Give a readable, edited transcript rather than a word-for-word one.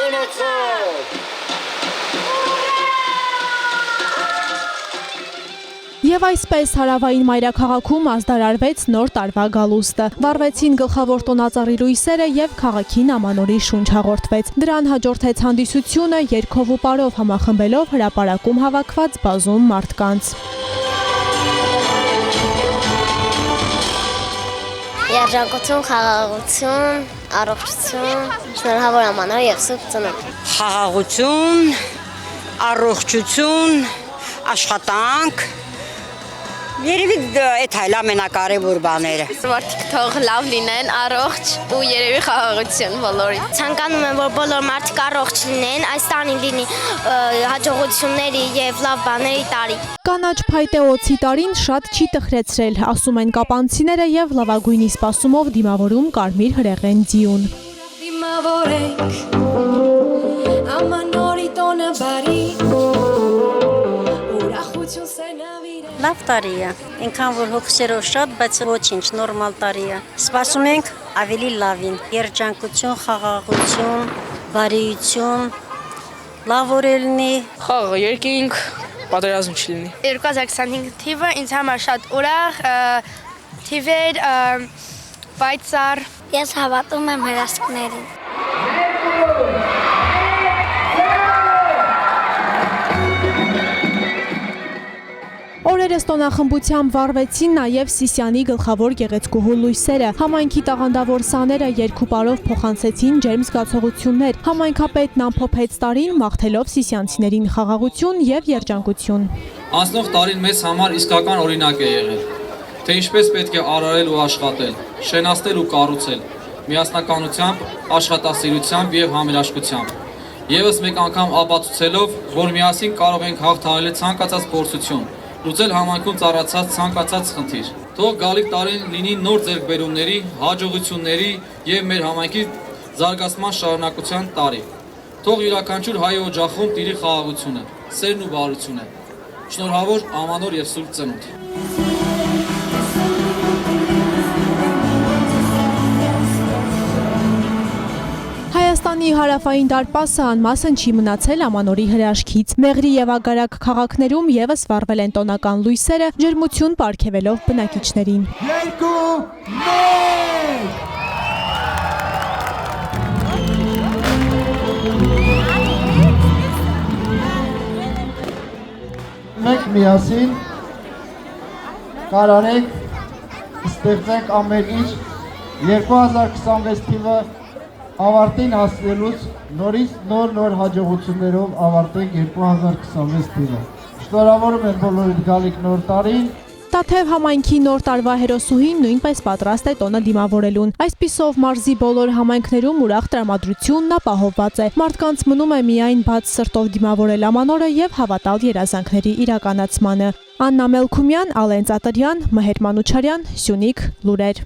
տոնացավ։ Եվ այսպես հարավային մայրաքաղաքում ազդարարվեց նոր տարվա գալուստը։ Վառվեցին գլխավոր տոնածառի լույսերը եւ քաղաքին ամանորի շունչ հաղորդվեց։ Դրան հաջորդեց հանդիսությունը երգով ու պարով համախմբելով հրապարակում հավաքված բազում մարդկանց։ Երջանկություն, խաղաղություն, առողջություն, շնորհավոր ամանոր եւ սուրբ ծնունդ։ Խաղաղություն, առողջություն, աշխատանք։ Երևի այդ հայլ ամենակարևոր բաները։ Մարդիկ թող լավ լինեն, առողջ ու երևի խաղաղություն բոլորին։ Ցանկանում եմ, որ բոլոր մարդիկ առողջ լինեն, այս տարին լինի հաջողությունների եւ լավ բաների տարի։ Կանաչ փայտե օձի տարին շատ չի տխրեցրել, ասում են կապանցիները եւ լավագույնի սպասումով դիմավորում կարմիր հրեղեն ձիուն։ Լավ տարի է, ինքան որ հոգսերով շատ, բայց ոչինչ, նորմալ տարի է։ Սպասում ենք ավելի լավին, երջանկություն, խաղաղություն, բարիություն, լավ օր լինի։ Խաղ երկինք, պատերազմ չլինի։ 2025 թիվը ինձ համար շատ ուրախ թիվ էր, պայծառ։ Ես հավատում եմ հրաշքներին։ Օրերս տոնախմբությամբ վառվեցին նաև Սիսիանի գլխավոր գեղեցկուհու լույսերը։ Համայնքի տաղանդավոր սաները երգուպարով փոխանցեցին ջերմ զգացողություններ։ Համայնքապետն ամփոփեց տարին, մաղթելով սիսիանցիներին խաղաղություն եւ երջանկություն։ Անցնող տարին մեզ համար իսկական օրինակ է եղել, թե ինչպես պետք է արարել ու աշխատել, շենացնել ու կառուցել, միասնականությամբ, աշխատասիրությամբ եւ համերաշխությամբ։ Եվս մեկ անգամ ապացուցելով, որ միասին կարող ենք հաղթահարել ցանկացած փորձություն, լուծել համայնքում ծառացած ցանկացած խնդիր։ Թող գալիք տարին լինի նոր ձեռքբերումների, հաջողությունների եւ մեր համայնքի զարգացման շարունակության տարի։ Թող յուրաքանչյուր հայ օջախում տիրի խաղաղությունը, սերն ու բարությունը։ Շնորհավոր ամանոր եւ սուրբ ծնունդ։ Հայաստանի հարավային դարպասը անմասն չի մնացել ամանորի հրաշքից։ Մեղրի եւ Ագարակ քաղաքներում եւս վառվել են տոնական լույսերը, ջերմություն պարգևելով բնակիչներին։ Մենք միասին կարողանանք ստեղծենք ամեն ինչ 2026 թիվը ավարտին հասնելուց նորից նոր հաջողություններով ավարտենք 2026 թիվը։ Շնորհավորում եմ բոլորիդ գալիք նոր տարին։ Տաթև համայնքի նոր տարվա հերոսուհին նույնպես պատրաստ է տոնը դիմավորելուն։ Այսպիսով մարզի բոլոր համայնքներում ուրախ տրամադրությունն ապահովված է։ Մարդկանց մնում է միայն բաց սրտով դիմավորել ամանորը եւ հավատալ երազանքների իրականացմանը։ Աննա Մելքումյան, Ալեն Ծատրյան, Մհեր Մանուչարյան, Սյունիք լուրեր։